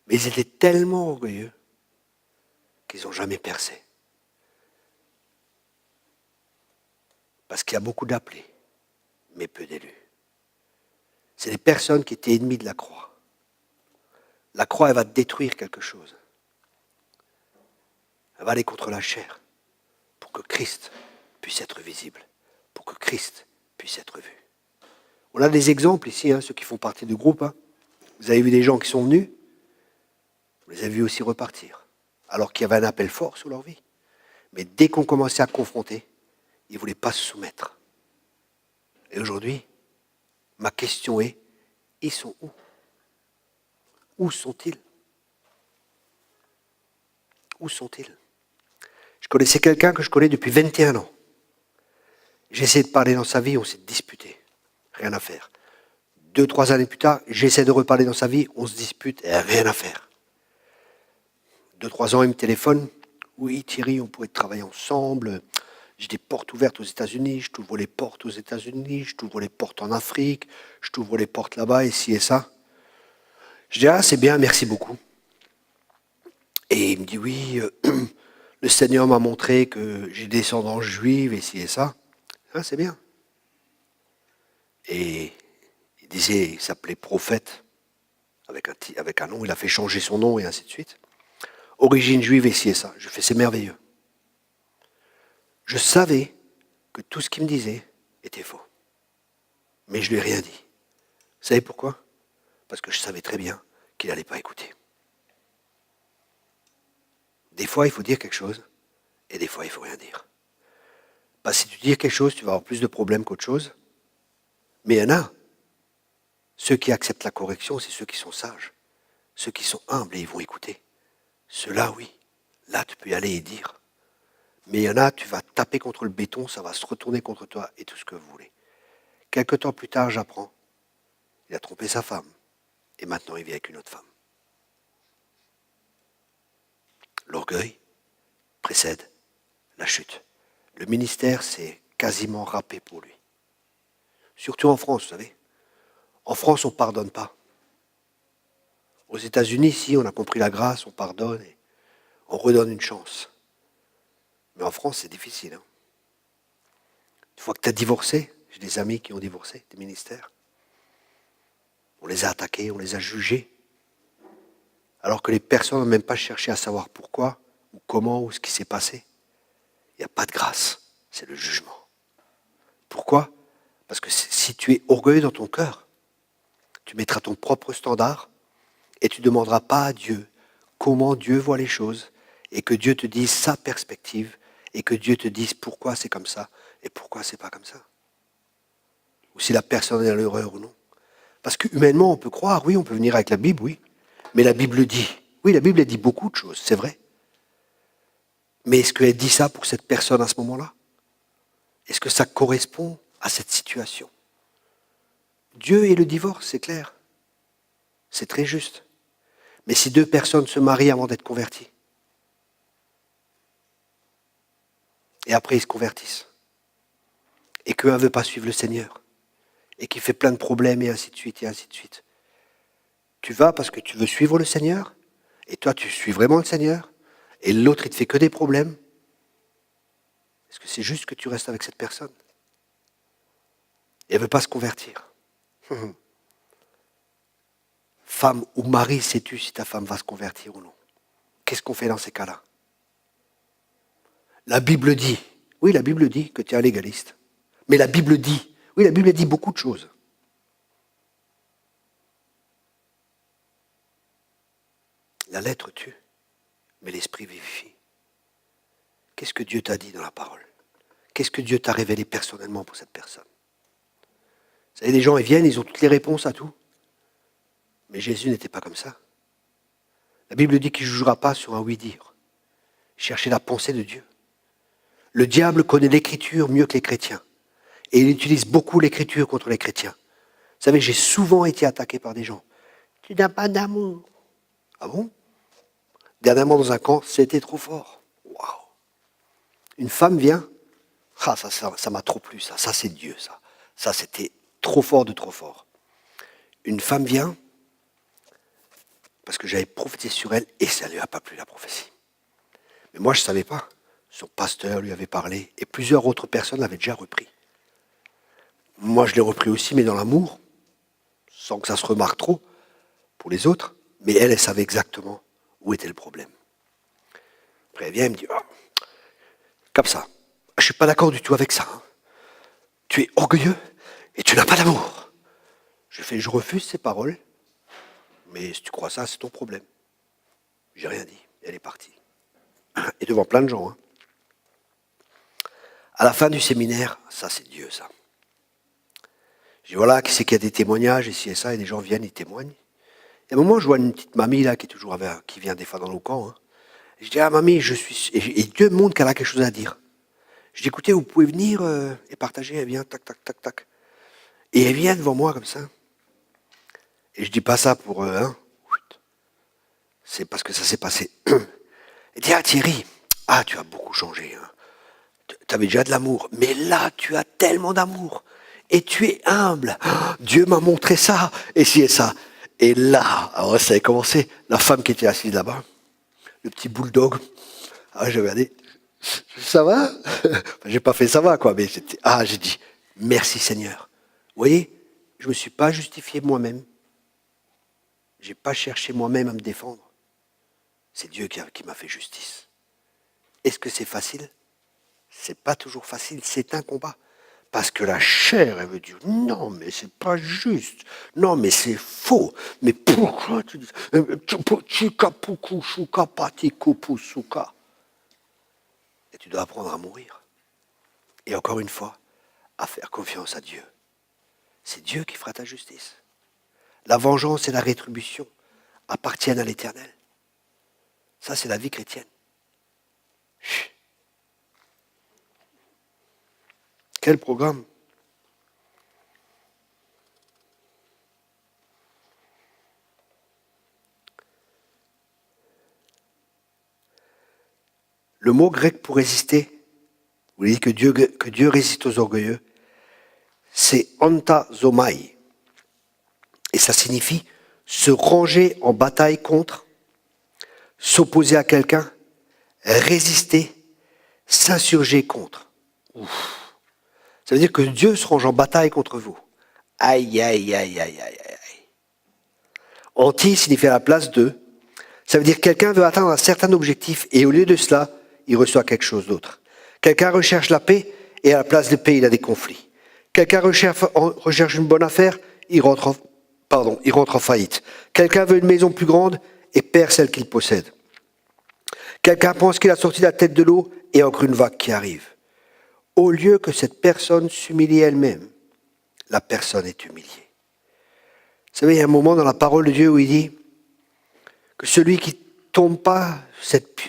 Mais ils étaient tellement orgueilleux qu'ils n'ont jamais percé. Parce qu'il y a beaucoup d'appelés, mais peu d'élus. C'est des personnes qui étaient ennemies de la croix. La croix, elle va détruire quelque chose. Elle va aller contre la chair pour que Christ puisse être visible, pour que Christ puisse être vu. On a des exemples ici, ceux qui font partie du groupe. Vous avez vu des gens qui sont venus, vous les avez vus aussi repartir, alors qu'il y avait un appel fort sur leur vie. Mais dès qu'on commençait à confronter, ils ne voulaient pas se soumettre. Et aujourd'hui, ma question est, ils sont où? Où sont-ils? Où sont-ils? Je connaissais quelqu'un que je connais depuis 21 ans. J'ai essayé de parler dans sa vie, on s'est disputé. Rien à faire. 2-3 années plus tard, j'essaie de reparler dans sa vie, on se dispute, et rien à faire. 2-3 ans, il me téléphone. Oui, Thierry, on pourrait travailler ensemble. J'ai des portes ouvertes aux États-Unis, je t'ouvre les portes aux États-Unis, je t'ouvre les portes en Afrique, je t'ouvre les portes là-bas, ici et ça. Je dis, c'est bien, merci beaucoup. Et il me dit, oui, le Seigneur m'a montré que j'ai des descendance juive, ici et ça. C'est bien. Et il disait, il s'appelait prophète, avec un nom, il a fait changer son nom et ainsi de suite. Origine juive, ici et ça. Je fais, c'est merveilleux. Je savais que tout ce qu'il me disait était faux. Mais je ne lui ai rien dit. Vous savez pourquoi? Parce que je savais très bien qu'il n'allait pas écouter. Des fois, il faut dire quelque chose, et des fois, il ne faut rien dire. Parce que si tu dis quelque chose, tu vas avoir plus de problèmes qu'autre chose. Mais il y en a. Ceux qui acceptent la correction, c'est ceux qui sont sages. Ceux qui sont humbles et ils vont écouter. Ceux-là, oui. Là, tu peux y aller et dire. Mais il y en a, tu vas taper contre le béton, ça va se retourner contre toi et tout ce que vous voulez. Quelque temps plus tard, j'apprends. Il a trompé sa femme. Et maintenant, il vit avec une autre femme. L'orgueil précède la chute. Le ministère, c'est quasiment râpé pour lui. Surtout en France, vous savez. En France, on ne pardonne pas. Aux États-Unis, si on a compris la grâce, on pardonne et on redonne une chance. Mais en France, c'est difficile. Une fois que tu as divorcé, j'ai des amis qui ont divorcé, des ministères. On les a attaqués, on les a jugés. Alors que les personnes n'ont même pas cherché à savoir pourquoi, ou comment, ou ce qui s'est passé. Il n'y a pas de grâce, c'est le jugement. Pourquoi? Parce que si tu es orgueilleux dans ton cœur, tu mettras ton propre standard et tu ne demanderas pas à Dieu comment Dieu voit les choses et que Dieu te dise sa perspective et que Dieu te dise pourquoi c'est comme ça et pourquoi c'est pas comme ça. Ou si la personne est à l'erreur ou non. Parce que humainement, on peut croire, oui, on peut venir avec la Bible, oui. Mais la Bible dit, oui, la Bible elle dit beaucoup de choses, c'est vrai. Mais est-ce qu'elle dit ça pour cette personne à ce moment-là? Est-ce que ça correspond à cette situation? Dieu et le divorce, c'est clair. C'est très juste. Mais si deux personnes se marient avant d'être converties, et après ils se convertissent, et qu'un ne veut pas suivre le Seigneur, et qui fait plein de problèmes, et ainsi de suite, et ainsi de suite. Tu vas parce que tu veux suivre le Seigneur, et toi tu suis vraiment le Seigneur, et l'autre il te fait que des problèmes. Est-ce que c'est juste que tu restes avec cette personne? Et elle ne veut pas se convertir. Femme ou mari, sais-tu si ta femme va se convertir ou non? Qu'est-ce qu'on fait dans ces cas-là? La Bible dit, oui, la Bible dit que tu es un légaliste. Mais la Bible dit, oui, la Bible dit beaucoup de choses. La lettre tue, mais l'esprit vivifie. Qu'est-ce que Dieu t'a dit dans la parole? Qu'est-ce que Dieu t'a révélé personnellement pour cette personne? Vous savez, des gens, ils viennent, ils ont toutes les réponses à tout. Mais Jésus n'était pas comme ça. La Bible dit qu'il ne jugera pas sur un oui-dire. Cherchez la pensée de Dieu. Le diable connaît l'écriture mieux que les chrétiens. Et il utilise beaucoup l'écriture contre les chrétiens. Vous savez, j'ai souvent été attaqué par des gens. Tu n'as pas d'amour. Ah bon? Dernièrement, dans un camp, c'était trop fort. Waouh! Une femme vient. Ah, ça m'a trop plu, ça. Ça, c'est Dieu, ça. Ça, c'était trop fort de trop fort. Une femme vient, parce que j'avais prophétisé sur elle, et ça ne lui a pas plu, la prophétie. Mais moi, je ne savais pas. Son pasteur lui avait parlé, et plusieurs autres personnes l'avaient déjà repris. Moi, je l'ai repris aussi, mais dans l'amour, sans que ça se remarque trop pour les autres. Mais elle savait exactement où était le problème. Après, elle vient, elle me dit, oh, comme ça, je ne suis pas d'accord du tout avec ça. Hein. Tu es orgueilleux et tu n'as pas d'amour. Je refuse ces paroles, mais si tu crois ça, c'est ton problème. J'ai rien dit, elle est partie. Et devant plein de gens. Hein. À la fin du séminaire, ça c'est Dieu, ça. Je dis, voilà, qui c'est qu'il y a des témoignages, ici et ça, et des gens viennent, ils témoignent. Et à un moment, je vois une petite mamie là, qui vient des fois dans nos camps. Hein. Je dis, ah mamie, je suis... Et Dieu me montre qu'elle a quelque chose à dire. Je dis, écoutez, vous pouvez venir et partager. Elle vient, tac, tac, tac, tac. Et elle vient devant moi comme ça. Et je dis pas ça pour... c'est parce que ça s'est passé. Elle dit, ah Thierry, ah tu as beaucoup changé. Hein. Tu avais déjà de l'amour. Mais là, tu as tellement d'amour. Et tu es humble. Oh, Dieu m'a montré ça. Et si et ça. Et là, alors ça a commencé. La femme qui était assise là-bas. Le petit bulldog. Ah, j'ai regardé. Ça va? J'ai pas fait ça va, quoi. Mais c'était... Ah, j'ai dit, merci Seigneur. Vous voyez, je ne me suis pas justifié moi-même. Je n'ai pas cherché moi-même à me défendre. C'est Dieu qui m'a fait justice. Est-ce que c'est facile? C'est pas toujours facile, c'est un combat. Parce que la chair, elle veut dire, non, mais c'est pas juste. Non, mais c'est faux. Mais pourquoi tu dis ça? Et tu dois apprendre à mourir. Et encore une fois, à faire confiance à Dieu. C'est Dieu qui fera ta justice. La vengeance et la rétribution appartiennent à l'Éternel. Ça, c'est la vie chrétienne. Chut. Quel programme? Le mot grec pour résister, vous voyez que Dieu résiste aux orgueilleux, c'est antazomai. Et ça signifie se ranger en bataille contre, s'opposer à quelqu'un, résister, s'insurger contre. Ouf. Ça veut dire que Dieu se range en bataille contre vous. Aïe, aïe, aïe, aïe, aïe, aïe. Anti signifie à la place de. Ça veut dire que quelqu'un veut atteindre un certain objectif et au lieu de cela, il reçoit quelque chose d'autre. Quelqu'un recherche la paix et à la place de paix, il a des conflits. Quelqu'un recherche une bonne affaire, il rentre en faillite. Quelqu'un veut une maison plus grande et perd celle qu'il possède. Quelqu'un pense qu'il a sorti la tête de l'eau et encore une vague qui arrive. Au lieu que cette personne s'humilie elle-même, la personne est humiliée. Vous savez, il y a un moment dans la parole de Dieu où il dit que celui qui ne tombe pas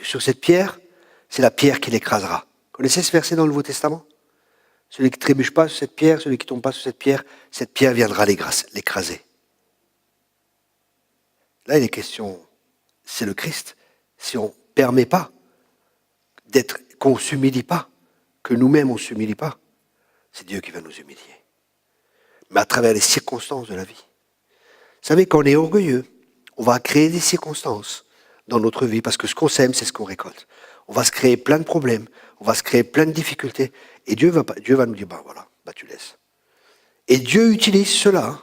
sur cette pierre, c'est la pierre qui l'écrasera. Vous connaissez ce verset dans le Nouveau Testament? Celui qui ne trébuche pas sur cette pierre, celui qui ne tombe pas sur cette pierre viendra l'écraser. Là, il est question, c'est le Christ. Si on ne permet pas qu'on ne s'humilie pas, que nous-mêmes on ne s'humilie pas, c'est Dieu qui va nous humilier. Mais à travers les circonstances de la vie. Vous savez, quand on est orgueilleux, on va créer des circonstances dans notre vie, parce que ce qu'on sème, c'est ce qu'on récolte. On va se créer plein de problèmes, on va se créer plein de difficultés, et Dieu va nous dire, voilà, tu laisses. Et Dieu utilise cela. Hein.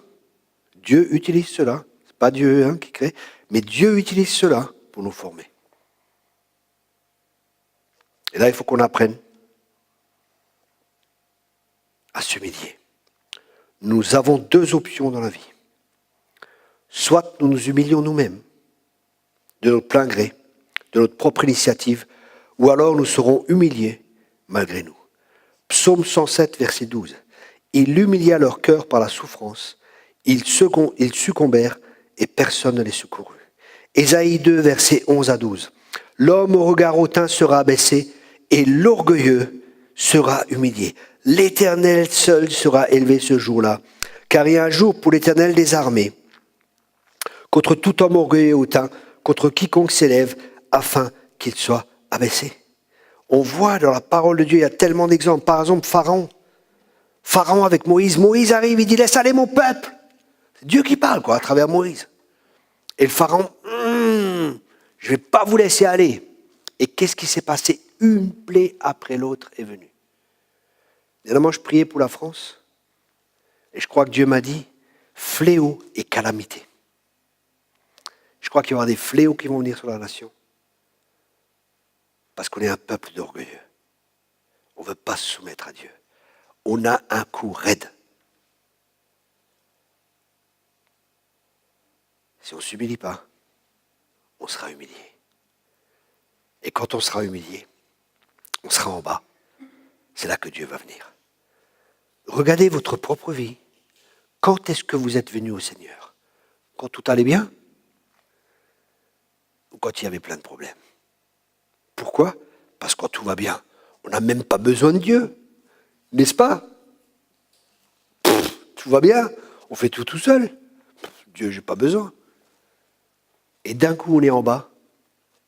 Dieu utilise cela. C'est pas Dieu qui crée, mais Dieu utilise cela pour nous former. Et là, il faut qu'on apprenne à s'humilier. Nous avons deux options dans la vie. Soit nous nous humilions nous-mêmes, de notre plein gré, de notre propre initiative, ou alors nous serons humiliés malgré nous. Psaume 107, verset 12. Ils humilia leur cœur par la souffrance, ils succombèrent et personne ne les secourut. Ésaïe 2, versets 11 à 12. L'homme au regard hautain sera abaissé et l'orgueilleux sera humilié. L'Éternel seul sera élevé ce jour-là, car il y a un jour pour l'Éternel des armées, contre tout homme orgueilleux et hautain, contre quiconque s'élève afin qu'il soit abaissé. On voit dans la parole de Dieu, il y a tellement d'exemples. Par exemple, Pharaon. Pharaon avec Moïse. Moïse arrive, il dit, laisse aller mon peuple. C'est Dieu qui parle, à travers Moïse. Et le Pharaon, je ne vais pas vous laisser aller. Et qu'est-ce qui s'est passé? Une plaie après l'autre est venue. Dernièrement, je priais pour la France. Et je crois que Dieu m'a dit, fléau et calamité. Je crois qu'il y aura des fléaux qui vont venir sur la nation. Parce qu'on est un peuple d'orgueilleux. On ne veut pas se soumettre à Dieu. On a un coup raide. Si on ne s'humilie pas, on sera humilié. Et quand on sera humilié, on sera en bas. C'est là que Dieu va venir. Regardez votre propre vie. Quand est-ce que vous êtes venu au Seigneur? Quand tout allait bien? Ou quand il y avait plein de problèmes? Pourquoi? Parce que quand tout va bien, on n'a même pas besoin de Dieu. N'est-ce pas? Tout va bien, on fait tout seul. Dieu, j'ai pas besoin. Et d'un coup, on est en bas,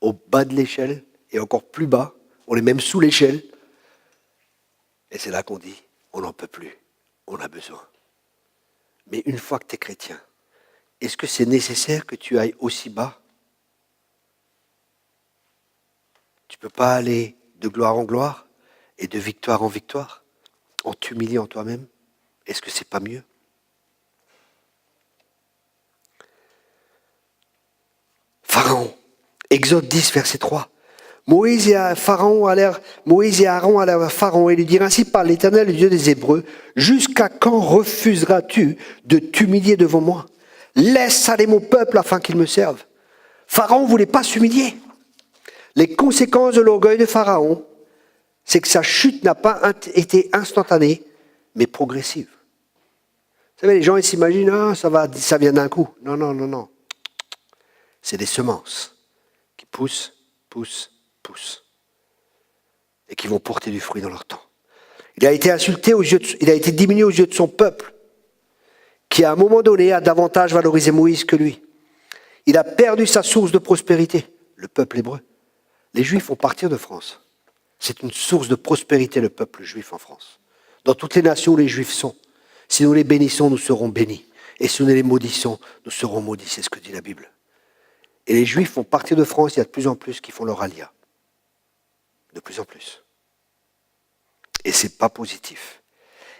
au bas de l'échelle, et encore plus bas, on est même sous l'échelle. Et c'est là qu'on dit, on n'en peut plus, on a besoin. Mais une fois que tu es chrétien, est-ce que c'est nécessaire que tu ailles aussi bas? Tu ne peux pas aller de gloire en gloire et de victoire en victoire en t'humiliant toi-même? Est-ce que c'est pas mieux? Pharaon, Exode 10, verset 3. Moïse et Aaron allèrent à Pharaon et lui dirent, ainsi parle l'Éternel, le Dieu des Hébreux, jusqu'à quand refuseras-tu de t'humilier devant moi? Laisse aller mon peuple afin qu'il me serve. Pharaon ne voulait pas s'humilier. Les conséquences de l'orgueil de Pharaon, c'est que sa chute n'a pas été instantanée, mais progressive. Vous savez, les gens ils s'imaginent, ça vient d'un coup. Non. C'est des semences qui poussent, et qui vont porter du fruit dans leur temps. Il a été insulté il a été diminué aux yeux de son peuple, qui à un moment donné a davantage valorisé Moïse que lui. Il a perdu sa source de prospérité, le peuple hébreu. Les Juifs vont partir de France. C'est une source de prospérité, le peuple juif en France. Dans toutes les nations où les Juifs sont, si nous les bénissons, nous serons bénis. Et si nous les maudissons, nous serons maudits. C'est ce que dit la Bible. Et les Juifs vont partir de France, il y a de plus en plus qui font leur alia. De plus en plus. Et ce n'est pas positif.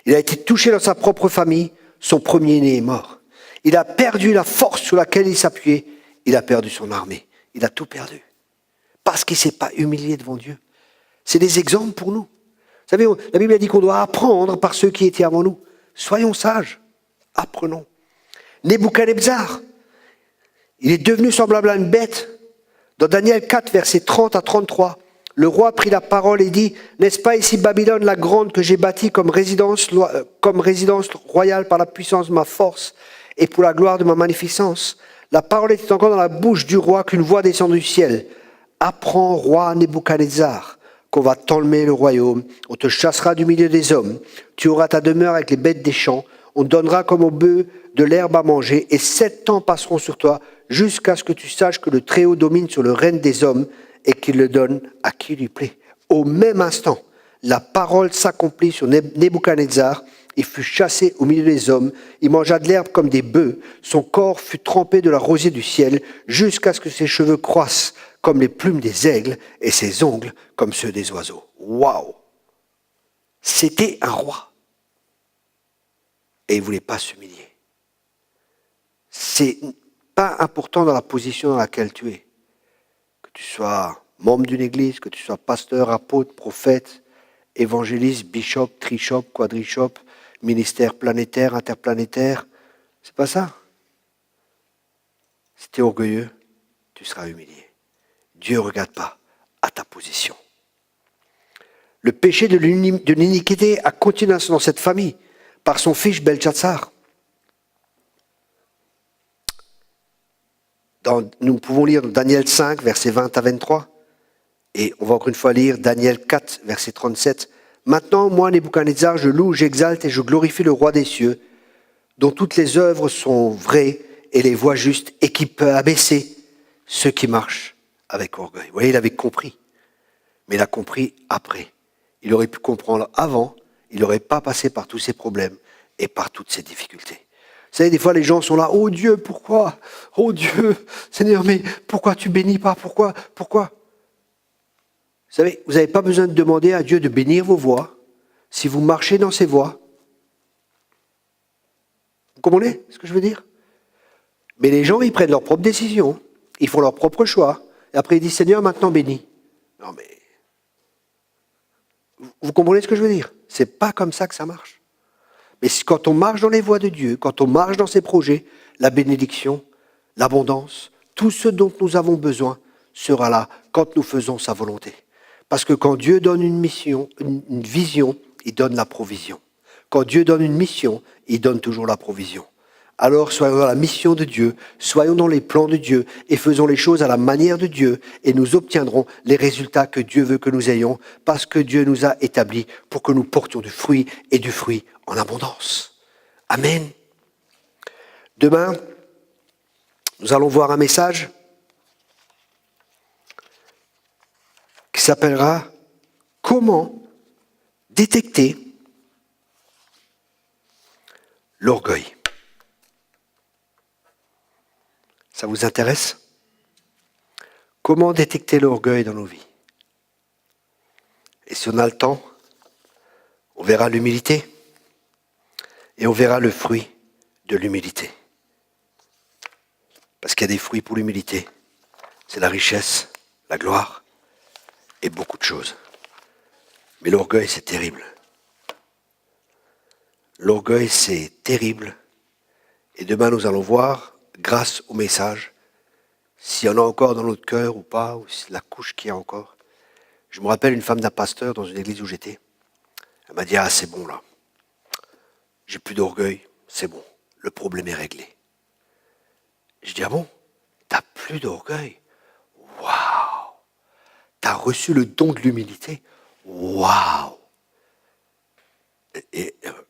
Il a été touché dans sa propre famille, son premier-né est mort. Il a perdu la force sur laquelle il s'appuyait, il a perdu son armée. Il a tout perdu. Parce qu'il ne s'est pas humilié devant Dieu. C'est des exemples pour nous. Vous savez, la Bible a dit qu'on doit apprendre par ceux qui étaient avant nous. Soyons sages, apprenons. Nebuchadnezzar, il est devenu semblable à une bête. Dans Daniel 4, versets 30 à 33, le roi prit la parole et dit, « N'est-ce pas ici Babylone la grande que j'ai bâtie comme résidence royale par la puissance de ma force et pour la gloire de ma magnificence ?» La parole était encore dans la bouche du roi qu'une voix descend du ciel. « Apprends, roi Nebuchadnezzar, qu'on va t'enlever le royaume, on te chassera du milieu des hommes, tu auras ta demeure avec les bêtes des champs, on te donnera comme au bœuf de l'herbe à manger, et 7 ans passeront sur toi, jusqu'à ce que tu saches que le Très-Haut domine sur le règne des hommes, et qu'il le donne à qui lui plaît. » Au même instant, la parole s'accomplit sur Nebuchadnezzar, il fut chassé au milieu des hommes, il mangea de l'herbe comme des bœufs, son corps fut trempé de la rosée du ciel, jusqu'à ce que ses cheveux croissent comme les plumes des aigles, et ses ongles comme ceux des oiseaux. Waouh! C'était un roi. Et il ne voulait pas s'humilier. C'est pas important dans la position dans laquelle tu es. Que tu sois membre d'une église, que tu sois pasteur, apôtre, prophète, évangéliste, bishop, trishop, quadrishop, ministère planétaire, interplanétaire. C'est pas ça. Si tu es orgueilleux, tu seras humilié. Dieu ne regarde pas à ta position. Le péché de l'iniquité a continué dans cette famille par son fils Belchatsar. Nous pouvons lire Daniel 5, versets 20 à 23. Et on va encore une fois lire Daniel 4, verset 37. « Maintenant, moi, Nebuchadnezzar, je loue, j'exalte et je glorifie le roi des cieux, dont toutes les œuvres sont vraies et les voies justes, et qui peut abaisser ceux qui marchent avec orgueil. Vous voyez, il avait compris, mais il a compris après. Il aurait pu comprendre avant, il n'aurait pas passé par tous ces problèmes et par toutes ces difficultés. Vous savez, des fois, les gens sont là, oh Dieu, pourquoi? Oh Dieu, Seigneur, mais pourquoi tu bénis pas? Pourquoi? Vous savez, vous n'avez pas besoin de demander à Dieu de bénir vos voies si vous marchez dans ses voies. Vous comprenez ce que je veux dire? Mais les gens, ils prennent leurs propres décisions, ils font leurs propres choix, et après ils disent, Seigneur, maintenant bénis. Non mais, vous comprenez ce que je veux dire? C'est pas comme ça que ça marche. Mais quand on marche dans les voies de Dieu, quand on marche dans ses projets, la bénédiction, l'abondance, tout ce dont nous avons besoin sera là quand nous faisons sa volonté. Parce que quand Dieu donne une mission, une vision, il donne la provision. Quand Dieu donne une mission, il donne toujours la provision. Alors soyons dans la mission de Dieu, soyons dans les plans de Dieu et faisons les choses à la manière de Dieu et nous obtiendrons les résultats que Dieu veut que nous ayons parce que Dieu nous a établis pour que nous portions du fruit et du fruit en abondance. Amen. Demain, nous allons voir un message qui s'appellera « Comment détecter l'orgueil ». Ça vous intéresse? Comment détecter l'orgueil dans nos vies? Et si on a le temps, on verra l'humilité et on verra le fruit de l'humilité. Parce qu'il y a des fruits pour l'humilité. C'est la richesse, la gloire et beaucoup de choses. Mais l'orgueil, c'est terrible. L'orgueil, c'est terrible. Et demain, nous allons voir, grâce au message, s'il y en a encore dans notre cœur ou pas, ou la couche qu'il y a encore. Je me rappelle une femme d'un pasteur dans une église où j'étais. Elle m'a dit, ah c'est bon là, j'ai plus d'orgueil, c'est bon, le problème est réglé. Je dis, ah bon, t'as plus d'orgueil? Waouh! T'as reçu le don de l'humilité? Waouh!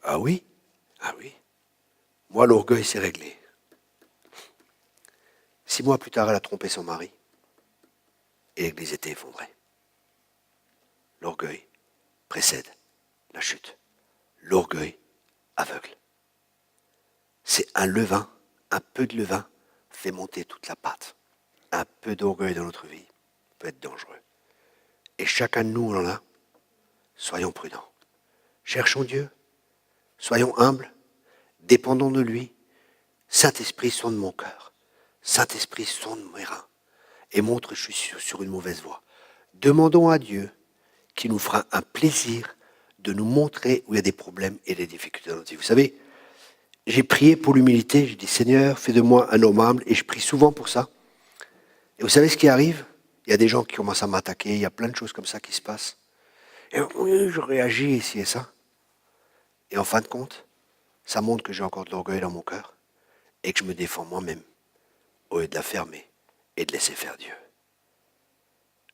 Ah oui? Ah oui. Moi, l'orgueil, c'est réglé. 6 mois plus tard, elle a trompé son mari. Et l'église était effondrée. L'orgueil précède la chute. L'orgueil aveugle. C'est un levain, un peu de levain fait monter toute la pâte. Un peu d'orgueil dans notre vie peut être dangereux. Et chacun de nous en a. Soyons prudents. Cherchons Dieu. Soyons humbles. Dépendons de lui. Saint-Esprit, sonde mon cœur. Saint-Esprit, sonde mes reins. Et montre que je suis sur une mauvaise voie. Demandons à Dieu qui nous fera un plaisir de nous montrer où il y a des problèmes et des difficultés dans notre vie. Vous savez, j'ai prié pour l'humilité. J'ai dit, Seigneur, fais de moi un homme humble. Et je prie souvent pour ça. Et vous savez ce qui arrive? Il y a des gens qui commencent à m'attaquer. Il y a plein de choses comme ça qui se passent. Et oui, je réagis ici et ça. Et en fin de compte, ça montre que j'ai encore de l'orgueil dans mon cœur et que je me défends moi-même au lieu de la fermer et de laisser faire Dieu.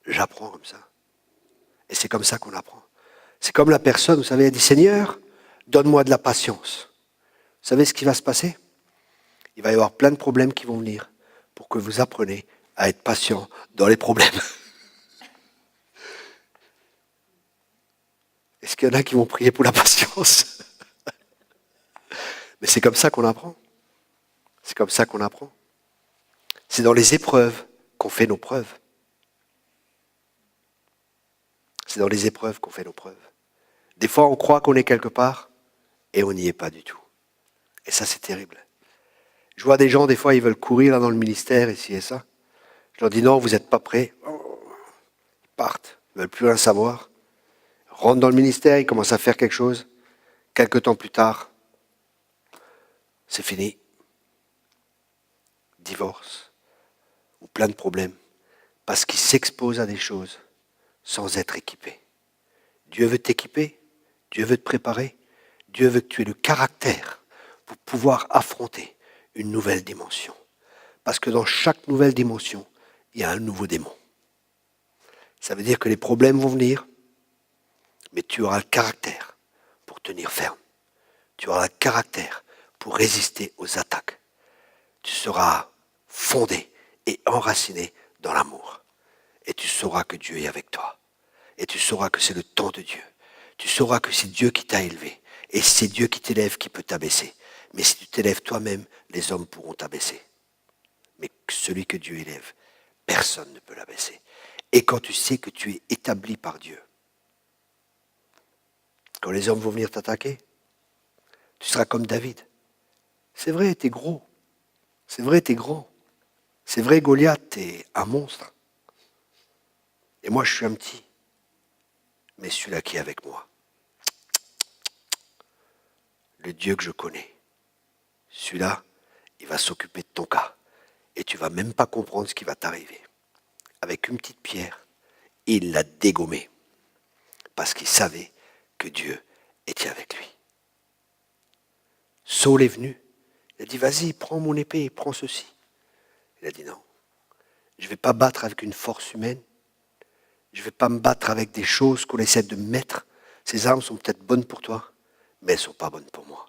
J'apprends comme ça. Et c'est comme ça qu'on apprend. C'est comme la personne, vous savez, elle dit, Seigneur, donne-moi de la patience. Vous savez ce qui va se passer? Il va y avoir plein de problèmes qui vont venir pour que vous appreniez à être patient dans les problèmes. Est-ce qu'il y en a qui vont prier pour la patience? Mais c'est comme ça qu'on apprend. C'est comme ça qu'on apprend. C'est dans les épreuves qu'on fait nos preuves. C'est dans les épreuves qu'on fait nos preuves. Des fois, on croit qu'on est quelque part et on n'y est pas du tout. Et ça, c'est terrible. Je vois des gens, des fois, ils veulent courir là dans le ministère, ici et ça. Je leur dis non, vous n'êtes pas prêts. Ils partent, ils ne veulent plus rien savoir. Ils rentrent dans le ministère, ils commencent à faire quelque chose. Quelque temps plus tard, c'est fini. Divorce ou plein de problèmes. Parce qu'ils s'exposent à des choses sans être équipés. Dieu veut t'équiper, Dieu veut te préparer, Dieu veut que tu aies le caractère pour pouvoir affronter une nouvelle dimension. Parce que dans chaque nouvelle dimension, il y a un nouveau démon. Ça veut dire que les problèmes vont venir, mais tu auras le caractère pour tenir ferme. Tu auras le caractère pour résister aux attaques. Tu seras fondé et enraciné dans l'amour. sauras que Dieu est avec toi. Et tu sauras que c'est le temps de Dieu. Tu sauras que c'est Dieu qui t'a élevé. Et c'est Dieu qui t'élève qui peut t'abaisser. Mais si tu t'élèves toi-même, les hommes pourront t'abaisser. Mais celui que Dieu élève, personne ne peut l'abaisser. Et quand tu sais que tu es établi par Dieu, quand les hommes vont venir t'attaquer, tu seras comme David. C'est vrai, t'es gros. C'est vrai, t'es grand. C'est vrai, Goliath, t'es un monstre. Et moi, je suis un petit. Mais celui-là qui est avec moi, le Dieu que je connais, celui-là, il va s'occuper de ton cas. Et tu vas même pas comprendre ce qui va t'arriver. Avec une petite pierre, il l'a dégommé. Parce qu'il savait que Dieu était avec lui. Saul est venu. Il a dit, vas-y, prends mon épée, prends ceci. Il a dit, non, je ne vais pas battre avec une force humaine. Je ne vais pas me battre avec des choses qu'on essaie de me mettre. Ces armes sont peut-être bonnes pour toi, mais elles ne sont pas bonnes pour moi.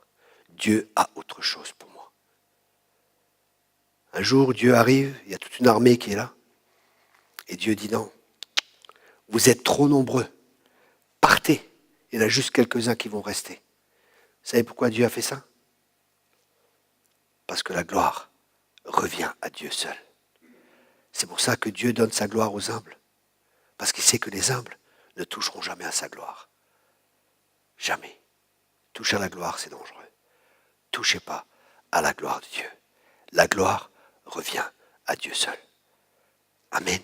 Dieu a autre chose pour moi. Un jour, Dieu arrive, il y a toute une armée qui est là. Et Dieu dit, non, vous êtes trop nombreux. Partez. Il y en a juste quelques-uns qui vont rester. Vous savez pourquoi Dieu a fait ça? Parce que la gloire revient à Dieu seul. C'est pour ça que Dieu donne sa gloire aux humbles. Parce qu'il sait que les humbles ne toucheront jamais à sa gloire. Jamais. Toucher à la gloire, c'est dangereux. Touchez pas à la gloire de Dieu. La gloire revient à Dieu seul. Amen.